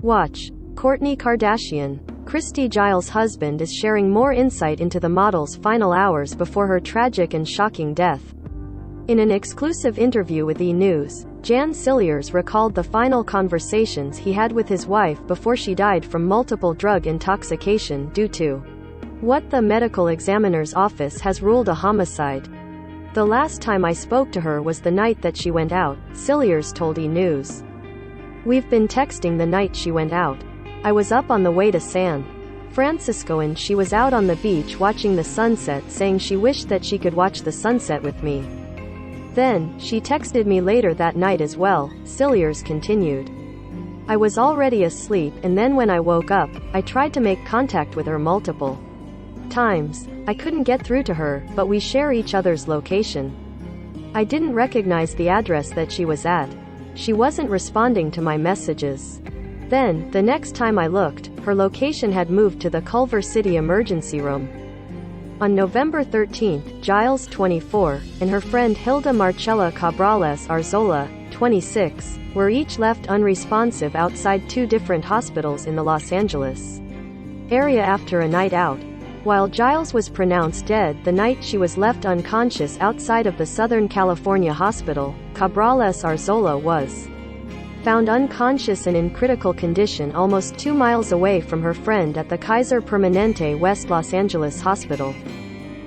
Watch. Kourtney Kardashian. Christy Giles' husband is sharing more insight into the model's final hours before her tragic and shocking death. In an exclusive interview with E! News, Jan Cilliers recalled the final conversations he had with his wife before she died from multiple drug intoxication due to what the medical examiner's office has ruled a homicide. "The last time I spoke to her was the night that she went out," Cilliers told E! News. "We've been texting the night she went out. I was up on the way to San Francisco and she was out on the beach watching the sunset, saying she wished that she could watch the sunset with me. Then, she texted me later that night as well," Cilliers continued. "I was already asleep, and then when I woke up, I tried to make contact with her multiple times. I couldn't get through to her, but we share each other's location. I didn't recognize the address that she was at. She wasn't responding to my messages. Then, the next time I looked, her location had moved to the Culver City emergency room." On November 13, Giles, 24, and her friend Hilda Marcella Cabrales Arzola, 26, were each left unresponsive outside two different hospitals in the Los Angeles area after a night out. While Giles was pronounced dead the night she was left unconscious outside of the Southern California hospital, Cabrales Arzola was found unconscious and in critical condition almost 2 miles away from her friend at the Kaiser Permanente West Los Angeles hospital.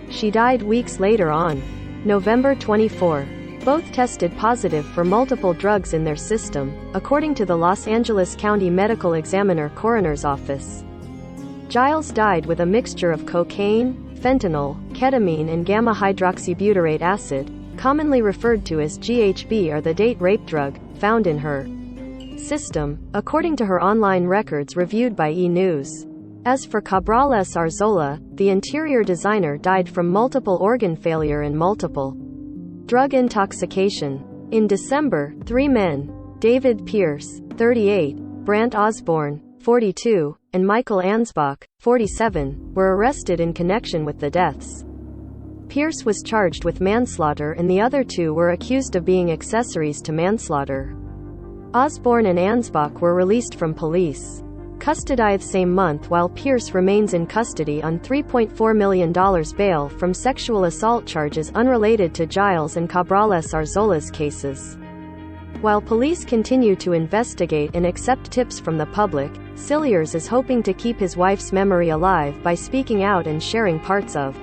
She died weeks later on November 24. Both tested positive for multiple drugs in their system, according to the Los Angeles County Medical Examiner Coroner's Office. Giles died with a mixture of cocaine, fentanyl, ketamine and gamma-hydroxybutyrate acid, commonly referred to as GHB, or the date rape drug, found in her system, according to her online records reviewed by E! News. As for Cabrales Arzola, the interior designer died from multiple organ failure and multiple drug intoxication. In December, 3 men, David Pierce, 38, Brant Osborne, 42, and Michael Ansbach, 47, were arrested in connection with the deaths. Pierce was charged with manslaughter and the other two were accused of being accessories to manslaughter. Osborne and Ansbach were released from police custody the same month, while Pierce remains in custody on $3.4 million bail from sexual assault charges unrelated to Giles and Cabrales Arzola's cases. While police continue to investigate and accept tips from the public, Cilliers is hoping to keep his wife's memory alive by speaking out and sharing parts of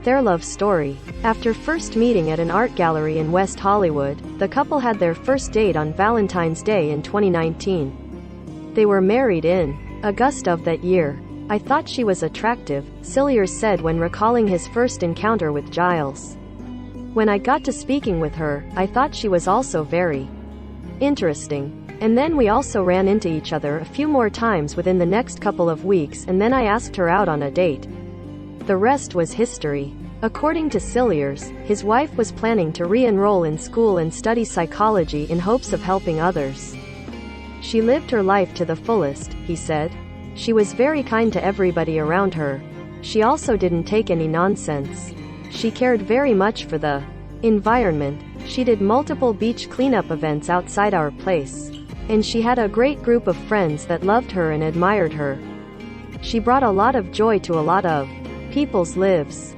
their love story. After first meeting at an art gallery in West Hollywood, the couple had their first date on Valentine's Day in 2019. They were married in August of that year. "I thought she was attractive," Cilliers said when recalling his first encounter with Giles. "When I got to speaking with her, I thought she was also very interesting. And then we also ran into each other a few more times within the next couple of weeks, and then I asked her out on a date. The rest was history." According to Cilliers, his wife was planning to re-enroll in school and study psychology in hopes of helping others. "She lived her life to the fullest," he said. "She was very kind to everybody around her. She also didn't take any nonsense. She cared very much for the environment. She did multiple beach cleanup events outside our place. And she had a great group of friends that loved her and admired her. She brought a lot of joy to a lot of people's lives."